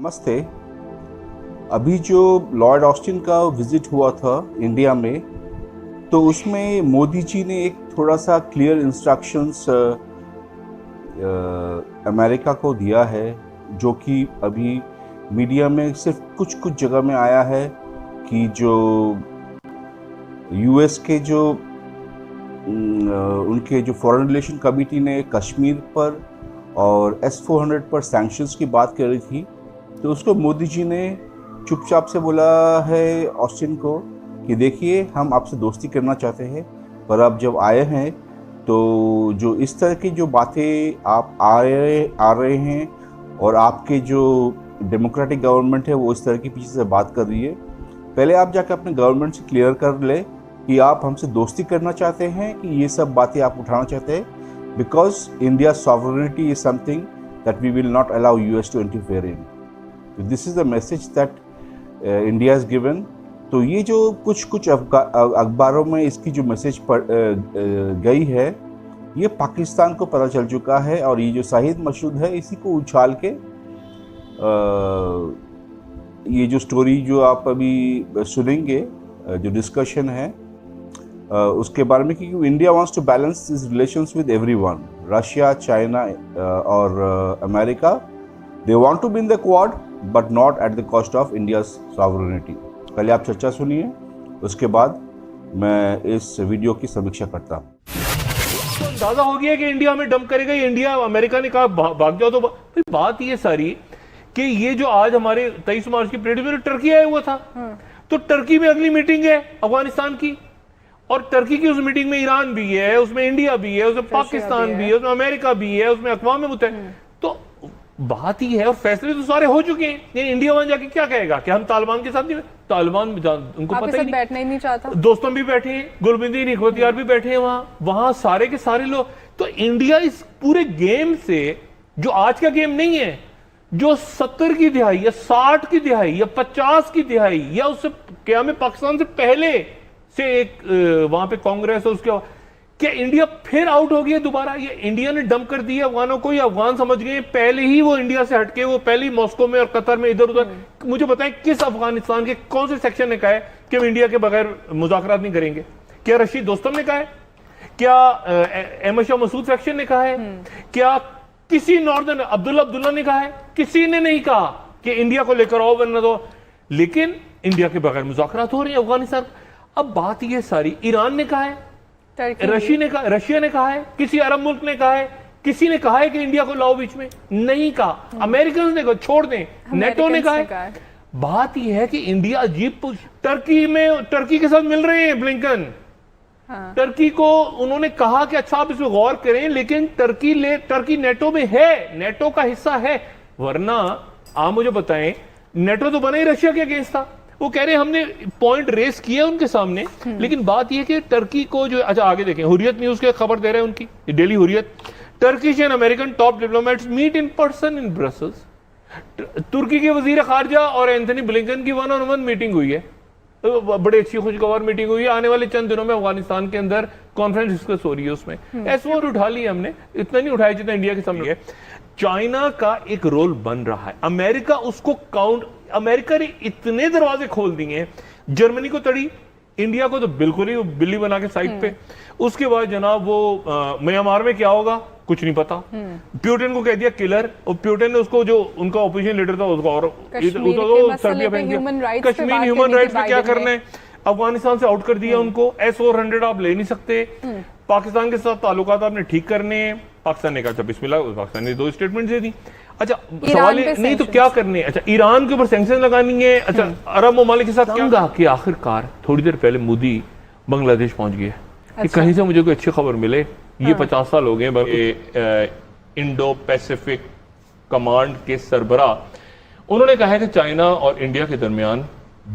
नमस्ते। अभी जो लॉर्ड ऑस्टिन का विजिट हुआ था इंडिया में, तो उसमें मोदी जी ने एक थोड़ा सा क्लियर इंस्ट्रक्शंस अमेरिका को दिया है, जो कि अभी मीडिया में सिर्फ कुछ कुछ जगह में आया है कि जो यूएस के जो उनके जो फॉरेन रिलेशन कमेटी ने कश्मीर पर और S-400 पर सैंक्शंस की बात कर रही थी, तो उसको मोदी जी ने चुपचाप से बोला है ऑस्टिन को कि देखिए, हम आपसे दोस्ती करना चाहते हैं, पर आप जब आए हैं तो जो इस तरह की जो बातें आप आ रहे हैं और आपके जो डेमोक्रेटिक गवर्नमेंट है वो इस तरह की पीछे से बात कर रही है, पहले आप जाकर अपने गवर्नमेंट से क्लियर कर ले कि आप हमसे दोस्ती करना चाहते हैं कि ये सब बातें आप उठाना चाहते हैं, because India sovereignty is something that we will not allow US to interfere in. This is the message that India is given. तो ये जो कुछ अखबारों में इसकी जो मैसेज गई है, ये पाकिस्तान को पता चल चुका है, और ये जो शाहिद मसूद है इसी को उछाल के ये जो स्टोरी जो आप अभी सुनेंगे, जो डिस्कशन है उसके बारे में, क्योंकि India wants to balance its relations with everyone, Russia, China और America. They want to be in the Quad but not at the cost of India sovereignty. पहले आप चर्चा सुनिए, उसके बाद मैं इस वीडियो की समीक्षा करता हूँ। तो अंदाजा हो गया कि इंडिया में डंप करेगा, इंडिया, अमेरिका ने कहा भाग जाओ। तो बात ये सारी कि ये जो आज हमारे 23 मार्च की परेड में टर्की आया हुआ था, तो टर्की में अगली मीटिंग है अफगानिस्तान की, और टर्की की उस मीटिंग में ईरान भी है, उसमें इंडिया भी है, उसमें पाकिस्तान भी है, उसमें अमेरिका भी है, उसमें अक़वाम मुत्तहिदा। तो बात ही है, और फैसले तो सारे हो चुके हैं। इंडिया वहां जाके क्या कहेगा कि हम तालिबान के साथ नहीं, तालिबान उनको पता ही नहीं, बैठना ही नहीं चाहता। दोस्तों भी बैठे हैं, गुलबिंदी निखवतियार भी बैठे हैं वहां सारे के सारे लोग। तो इंडिया इस पूरे गेम से, जो आज का गेम नहीं है, जो 70 की दिहाई या 60 की दिहाई या 50 की दिहाई या उससे क्या में पाकिस्तान से पहले से एक वहां पे कांग्रेस और उसके, क्या इंडिया फिर आउट हो गया दोबारा? ये इंडिया ने डंप कर दिया अफगानों को, या अफगान समझ गए पहले ही वो इंडिया से हटके, वो पहले ही मॉस्को में और कतर में इधर उधर। मुझे बताएं, किस अफगानिस्तान के कौन से सेक्शन ने कहा है कि हम इंडिया के बगैर मुज़ाकरात नहीं करेंगे? क्या रशीद दोस्तम ने कहा है? क्या अहमद शाह मसूद सेक्शन ने कहा है? क्या किसी नॉर्दर्न अब्दुल्ला ने कहा है? किसी ने नहीं कहा कि इंडिया को लेकर आओ वरना दो। लेकिन इंडिया के बगैर मुज़ाकरात हो रहे हैं अफगानिस्तान। अब बात ये सारी, ईरान ने कहा है, रशिया ने कहा है, किसी अरब मुल्क ने कहा है, किसी ने कहा है कि इंडिया को लाओ बीच में? नहीं कहा। अमेरिकन ने कहा छोड़ दें, नेटो ने कहा है। बात यह है कि इंडिया अजीब, टर्की के साथ मिल रहे हैं ब्लिंकन। टर्की को उन्होंने कहा कि अच्छा आप इसमें गौर करें, लेकिन टर्की नेटो में है, नेटो का हिस्सा है। वरना आप मुझे बताएं, नेटो तो बना ही रशिया के अगेंस्ट था। वो कह रहे हैं हमने पॉइंट रेस किया उनके सामने, लेकिन बात यह कि टर्की को जो, अच्छा आगे देखें, हुर्रियत न्यूज के खबर दे रहे हैं उनकी, daily Hurriyet, Turkish and American top diplomats meet in person in Brussels. तुर्की के वजीर खारजा और एंथनी ब्लिंकन की 1-on-1 मीटिंग हुई है, तो बड़ी अच्छी खुशगवार मीटिंग हुई है। आने वाले चंद दिनों में अफगानिस्तान के अंदर कॉन्फ्रेंस डिस्कस हो रही है, उसमें S-400 उठा लिया हमने, इतना नहीं उठाया जितना इंडिया के सामने है। चाइना का एक रोल बन रहा है, अमेरिका उसको अमेरिका ने इतने दरवाजे खोल दिए, जर्मनी को तड़ी, इंडिया को तो बिल्कुल ही बिल्ली बना के साइड पे। उसके बाद जनाब वो म्यांमार में क्या होगा कुछ नहीं पता। प्यूटिन को कह दिया किलर, और प्यूटिन ने उसको, जो उनका ऑपोजिशन लीडर था उसको, और सर्बिया पे कश्मीर ह्यूमन राइट्स में क्या करना है, अफगानिस्तान से आउट कर दिया उनको। S-400 आप ले नहीं सकते, पाकिस्तान के साथ ताल्लुकात आपने ठीक करने हैं। पाकिस्तान ने कहा बिस्मिल्लाह, पाकिस्तान ने 2 स्टेटमेंट दे दी। अच्छा सवाल नहीं तो क्या करने, अच्छा ईरान के ऊपर सैंक्शन लगानी है, अच्छा अरब ममालिक के साथ क्या कि आखिरकार थोड़ी देर पहले मोदी बांग्लादेश पहुंच गया कि कहीं से मुझे कोई अच्छी खबर मिले। ये 50 साल हो गए इंडो पैसिफिक कमांड के सरबराह, उन्होंने कहा है कि चाइना और इंडिया के दरमियान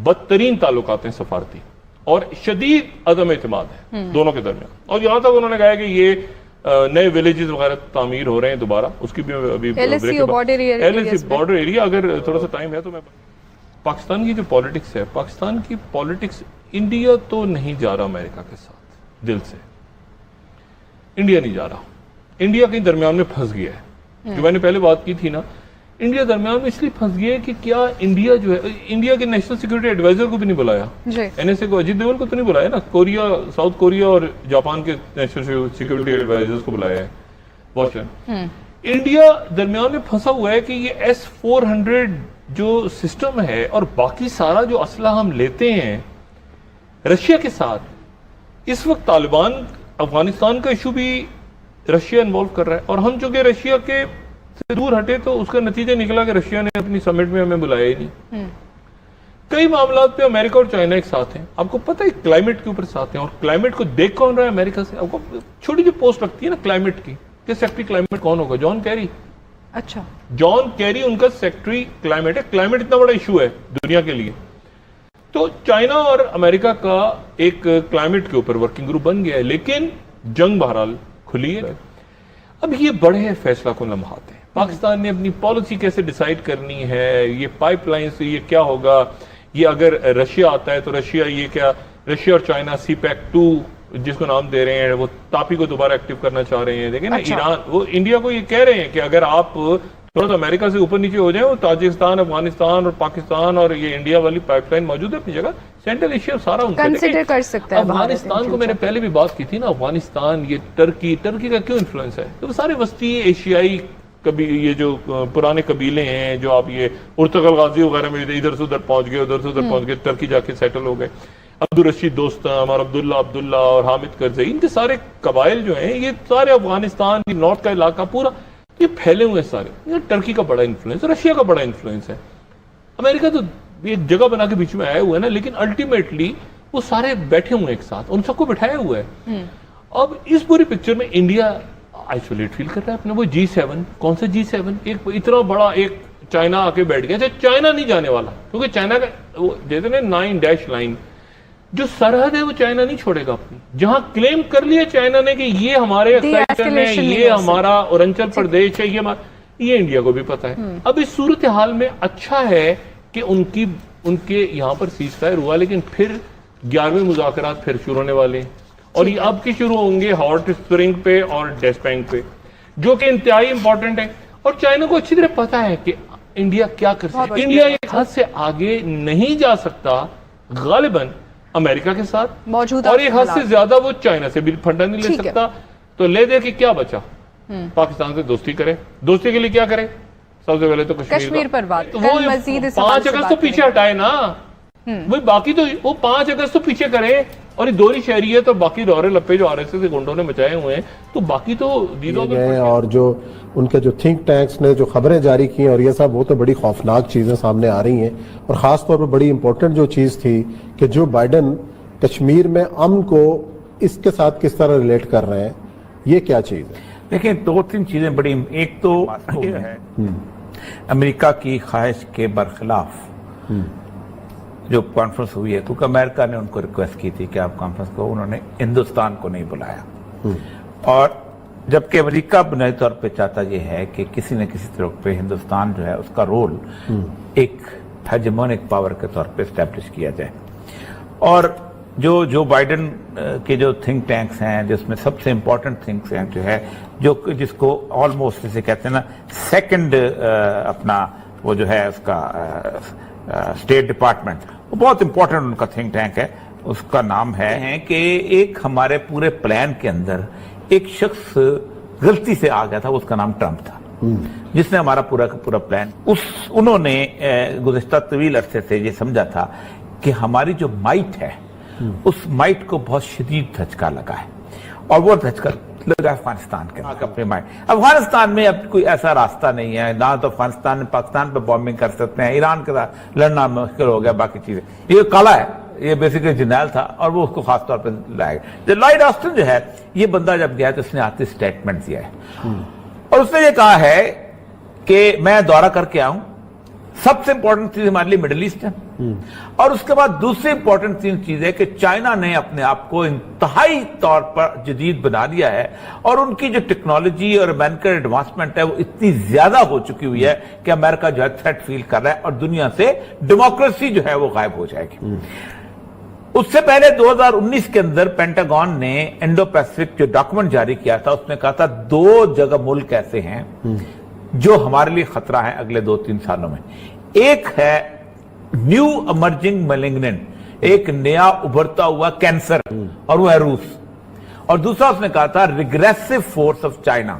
बदतरीन ताल्लुकात हैं सफारती, और शदीद अदम एतमाद है दोनों के दरमियान। और यहां तक उन्होंने कहा है कि ये नए विलेजेस वगैरह तामीर हो रहे हैं दोबारा, उसकी भी अभी बॉर्डर एरिया, अगर थोड़ा सा टाइम है तो मैं, पाकिस्तान की जो पॉलिटिक्स है, पाकिस्तान की पॉलिटिक्स, इंडिया तो नहीं जा रहा अमेरिका के साथ दिल से, इंडिया नहीं जा रहा, इंडिया के दरमियान में फंस गया है। जो मैंने पहले बात की थी ना इंडिया दरमियान में इसलिए फंस गया है कि क्या इंडिया जो है, इंडिया के नेशनल सिक्योरिटी एडवाइजर को भी नहीं बुलाया, एनएसए को, अजीत डोभाल को तो नहीं बुलाया ना, कोरिया, साउथ कोरिया और जापान के नेशनल सिक्योरिटी एडवाइजर्स को बुलाया है वॉशिंगटन। इंडिया दरमियान में फंसा हुआ है कि ये S-400 जो सिस्टम है और बाकी सारा जो असला हम लेते हैं रशिया के साथ, इस वक्त तालिबान अफगानिस्तान का इशू भी रशिया इन्वॉल्व कर रहा है, और हम चूंकि रशिया के से दूर हटे तो उसका नतीजा निकला कि रशिया ने अपनी समिट में हमें बुलाया ही नहीं। कई मामलों पे अमेरिका और चाइना एक साथ हैं, आपको पता है क्लाइमेट के ऊपर साथ हैं, और क्लाइमेट को देख कौन रहा है अमेरिका से? आपको छोटी जो पोस्ट लगती है ना क्लाइमेट की, कि सेक्रेटरी क्लाइमेट कौन होगा? John Kerry. अच्छा, जॉन कैरी उनका सेक्रेटरी क्लाइमेट है। क्लाइमेट इतना बड़ा इशू है दुनिया के लिए, तो चाइना और अमेरिका का एक क्लाइमेट के ऊपर वर्किंग ग्रुप बन गया है, लेकिन जंग बहरहाल खुली है। अब ये बड़े फैसला को लम्हात हैं, पाकिस्तान ने अपनी पॉलिसी कैसे डिसाइड करनी है, ये पाइपलाइन से ये क्या होगा, ये अगर रशिया आता है तो रशिया ये क्या, रशिया और चाइना CPEC-2 जिसको नाम दे रहे हैं, वो तापी को दोबारा एक्टिव करना चाह रहे हैं। देखिए ना, ईरान, वो इंडिया को ये कह रहे हैं कि अगर आप थोड़ा सा अमेरिका से ऊपर नीचे हो जाए, वो ताजिकिस्तान, अफगानिस्तान और पाकिस्तान और ये इंडिया वाली पाइपलाइन मौजूद है अपनी जगह, सेंट्रल एशिया सारा उनका कंसिडर कर सकता है। अफगानिस्तान को मैंने पहले भी बात की थी ना, अफगानिस्तान, ये टर्की का क्यों इन्फ्लुएंस है? तो सारे वस्ती एशियाई कभी ये जो पुराने कबीले हैं, जो आप ये उर्तुगल गाजी वगैरह में इधर से उधर पहुंच गए, उधर से उधर पहुंच गए, टर्की जाके सेटल हो गए। अब्दुल रशीद दोस्तम और अब्दुल्ला और हामिद करजई, इनके सारे कबाइल जो हैं ये सारे अफगानिस्तान, नॉर्थ का इलाका पूरा ये फैले हुए हैं सारे। टर्की का बड़ा इन्फ्लुएंस है, रशिया का बड़ा इन्फ्लुएंस है, अमेरिका तो एक जगह बना के बीच में आया हुआ है ना, लेकिन अल्टीमेटली वो सारे बैठे हुए एक साथ, उन सबको बैठाया हुआ है। अब इस पूरी पिक्चर में इंडिया आइसोलेट फील कर रहा है अपने। वो G7, कौन सा G7? एक इतना बड़ा, एक चाइना आके बैठ गया। चाइना नहीं जाने वाला, क्योंकि चाइना का वो जैसे ना 9 डैश लाइन जो सरहद है वो चाइना नहीं छोड़ेगा अपनी। जहां क्लेम कर लिया चाइना ने कि ये हमारे सेक्टर है, ये हमारा अरुणाचल प्रदेश है, ये इंडिया को भी पता है। अब इस सूरत हाल में अच्छा है कि उनके यहाँ पर सीज फायर हुआ, लेकिन फिर 11वें मुज़ाकरात फिर शुरू होने वाले हैं, और ये अब के शुरू होंगे हॉट स्प्रिंग पे और डेस्पैंग पे, जो कि इंतहाई इंपॉर्टेंट है। और चाइना को अच्छी तरह पता है कि इंडिया क्या कर सकता है। इंडिया एक हद से आगे नहीं जा सकता गालिबन अमेरिका के साथ मौजूद, और एक हद से ज्यादा वो चाइना से भी फंडा नहीं ले सकता। तो ले दे कि क्या बचा, पाकिस्तान से दोस्ती करे। दोस्ती के लिए क्या करे? सबसे पहले तो कश्मीर पर बात, तो वो 5 अगस्त तो पीछे हटाए ना, वही बाकी तो वो 5 अगस्त तो पीछे करे, और ये दोहरी शहरियत और बाकी दौरे लप्पे जो RSS के गुंडों ने मचाए हुए हैं, तो बाकी तो गए। और जो उनके जो थिंक टैंक्स ने जो खबरें जारी की और ये सब, वो तो बड़ी खौफनाक चीजें सामने आ रही हैं। और खास तौर पर बड़ी इंपॉर्टेंट जो चीज थी कि जो बाइडन कश्मीर में अमन को इसके साथ किस तरह रिलेट कर रहे हैं, ये क्या चीज है? देखिए, 2-3 चीजें बड़ी, एक तो ये है अमेरिका की ख्वाहिश के बरखिलाफ जो कॉन्फ्रेंस हुई है, क्योंकि अमेरिका ने उनको रिक्वेस्ट की थी कि आप कॉन्फ्रेंस को, उन्होंने हिंदुस्तान को नहीं बुलाया। और जबकि अमेरिका बुनियादी तौर पे चाहता ये है कि किसी न किसी तरह पे हिंदुस्तान जो है उसका रोल एक हेजेमोनिक पावर के तौर पे एस्टेब्लिश किया जाए। और जो बाइडन के जो थिंक टैंक्स हैं, जिसमें सबसे इंपॉर्टेंट थिंक्स हैं जो है, जो जिसको ऑलमोस्ट जैसे कहते हैं ना सेकंड अपना वो जो है उसका स्टेट डिपार्टमेंट, वो बहुत इंपॉर्टेंट उनका थिंक टैंक है। उसका नाम है कि एक हमारे पूरे प्लान के अंदर एक शख्स गलती से आ गया था, उसका नाम ट्रंप था, जिसने हमारा पूरा का पूरा प्लान, उन्होंने गुज़िश्ता तवील अरसे से ये समझा था कि हमारी जो माइट है उस माइट को बहुत शदीद धचका लगा है, और वो धचका लगा अफगानिस्तान के अपने माइट। अफगानिस्तान में अब कोई ऐसा रास्ता नहीं है, ना तो अफगानिस्तान में पाकिस्तान पर बॉम्बिंग कर सकते हैं, ईरान के साथ लड़ना मुश्किल हो गया, बाकी चीजें। ये काला है, ये बेसिकली जर्नैल था, और वो उसको खास तौर पर लाएगा। जो लॉयड ऑस्टिन जो है, ये बंदा जब गया तो उसने आते स्टेटमेंट दिया है, और उसने ये कहा है कि मैं दौरा करके आऊं, सबसे इंपॉर्टेंट चीज हमारे लिए मिडिल ईस्ट है, और उसके बाद दूसरी इंपॉर्टेंट चीज है कि चाइना ने अपने आप को इंतहाई तौर पर जदीद बना लिया है, और उनकी जो टेक्नोलॉजी और अमेरिकन एडवांसमेंट है वो इतनी ज्यादा हो चुकी हुई है कि अमेरिका जो है थ्रेट फील कर रहा है, और दुनिया से डेमोक्रेसी जो है वो गायब हो जाएगी। उससे पहले 2019 के अंदर पेंटागन ने इंडो पैसिफिक जो डॉक्यूमेंट जारी किया था, उसमें कहा था 2 जगह मुल्क ऐसे हैं जो हमारे लिए खतरा है अगले 2-3 सालों में। एक है न्यू इमर्जिंग मैलिग्नेंट, एक नया उभरता हुआ कैंसर, और वो है रूस। और दूसरा उसने कहा था regressive force of China.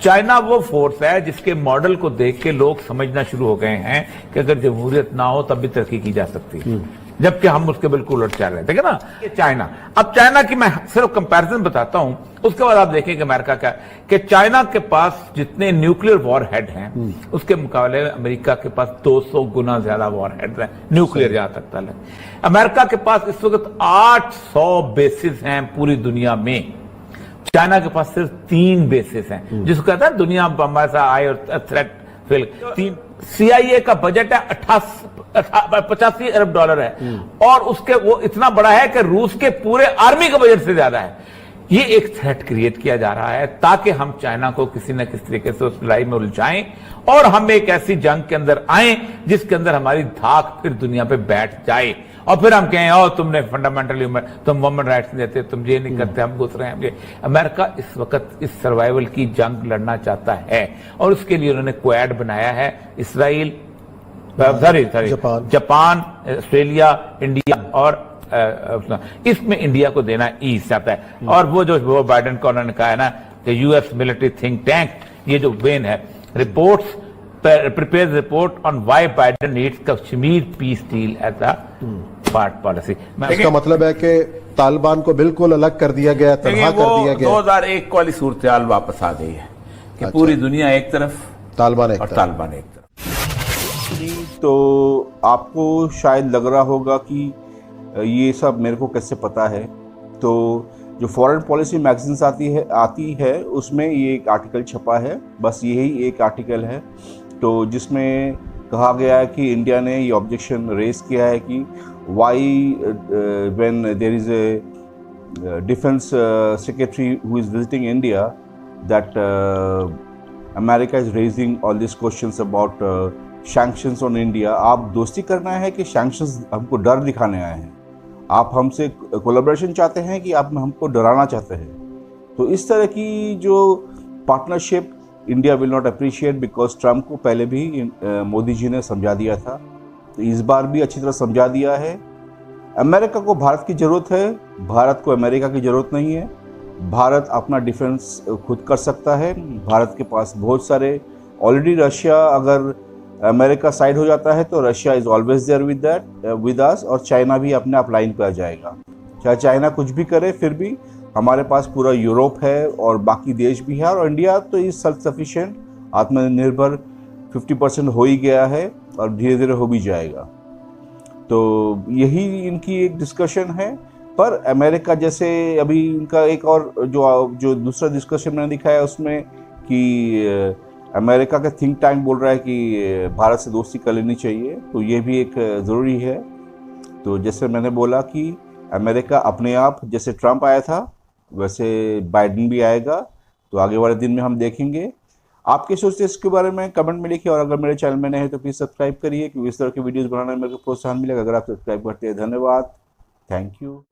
China वो फोर्स है जिसके मॉडल को देख के लोग समझना शुरू हो गए हैं कि अगर जमहूरियत ना हो तब भी तरक्की की जा सकती है, जबकि हम उसके बिल्कुल उलट चल रहे थे ना। ये चाइना, अब चाइना की मैं सिर्फ कंपैरिजन बताता हूं, उसके बाद आप देखें कि अमेरिका का, कि चाइना के पास जितने न्यूक्लियर वॉर हेड हैं उसके मुकाबले में अमेरिका के पास 200 गुना ज्यादा वॉर हेड है न्यूक्लियर, जहां तक तल है। अमेरिका के पास इस वक्त 800 बेसिस हैं पूरी दुनिया में, चाइना के पास सिर्फ 3 बेसिस हैं, जिसको कहता है दुनिया हमारे साथ आए और थ्रेट फील। 3 CIA का बजट है 85 अरब डॉलर है, और उसके वो इतना बड़ा है कि रूस के पूरे आर्मी के बजट से ज्यादा है। ये एक थ्रेट क्रिएट किया जा रहा है ताकि हम चाइना को किसी न किसी तरीके से उस लड़ाई में उलझाएं और हम एक ऐसी जंग के अंदर आए जिसके अंदर हमारी धाक फिर दुनिया पे बैठ जाए, और फिर हम कहें ओ तुमने फंडामेंटली तुम वुमेन राइट्स नहीं देते, तुम ये नहीं करते, हम घुस रहे हैं। अमेरिका इस वक्त इस सर्वाइवल की जंग लड़ना चाहता है, और उसके लिए उन्होंने क्वाड बनाया है, इसराइल, जापान, ऑस्ट्रेलिया, इंडिया, और इसमें इंडिया को देना ईस्ट आता है। और वो बाइडेन को उन्होंने कहा है ना कि यूएस मिलिट्री थिंक टैंक, ये जो वेन है, reports prepare report on why Biden needs Kashmir peace deal as a part policy. इसका मतलब है कि तालिबान को बिल्कुल अलग कर दिया गया, तबाह कर दिया गया। 2001 वाली सूरत हाल वापस आ गई है कि अच्छा, पूरी दुनिया एक तरफ, तालिबान एक तरफ। तो आपको शायद लग रहा होगा कि ये सब मेरे को कैसे पता है। तो जो फॉरेन पॉलिसी मैगजीन्स आती है उसमें ये एक आर्टिकल छपा है, बस यही एक आर्टिकल है, तो जिसमें कहा गया है कि इंडिया ने ये ऑब्जेक्शन रेज किया है कि why when there is a defence secretary who is visiting India that America is raising all this questions about sanctions on India. आप दोस्ती करना है कि सैंक्शंस हमको डर दिखाने आए हैं? आप हमसे कोलैबोरेशन चाहते हैं कि आप हमको डराना चाहते हैं? तो इस तरह की जो partnership India will not appreciate, because Trump को पहले भी मोदी जी ने समझा दिया था, तो इस बार भी अच्छी तरह समझा दिया है। अमेरिका को भारत की ज़रूरत है, भारत को अमेरिका की ज़रूरत नहीं है। भारत अपना डिफेंस खुद कर सकता है, भारत के पास बहुत सारे ऑलरेडी, रशिया अगर अमेरिका साइड हो जाता है तो Russia is always there with us, और चाइना भी अपने आप लाइन पर आ जाएगा। चाहे चाइना कुछ भी करे फिर भी हमारे पास पूरा यूरोप है और बाकी देश भी है, और इंडिया तो इस सेल्फ सफिशिएंट, आत्मनिर्भर 50% हो ही गया है और धीरे धीरे हो भी जाएगा। तो यही इनकी एक डिस्कशन है। पर अमेरिका जैसे अभी इनका एक और जो दूसरा डिस्कशन मैंने दिखाया उसमें कि अमेरिका का थिंक टैंक बोल रहा है कि भारत से दोस्ती कर लेनी चाहिए, तो ये भी एक ज़रूरी है। तो जैसे मैंने बोला कि अमेरिका अपने आप, जैसे ट्रम्प आया था वैसे बाइडेन भी आएगा, तो आगे वाले दिन में हम देखेंगे। आपके सोचते इसके बारे में कमेंट में लिखिए, और अगर मेरे चैनल में नए हैं तो प्लीज़ सब्सक्राइब करिए, क्योंकि इस तरह के वीडियोज़ बनाने में मेरे को प्रोत्साहन मिलेगा अगर आप सब्सक्राइब करते हैं। धन्यवाद, थैंक यू।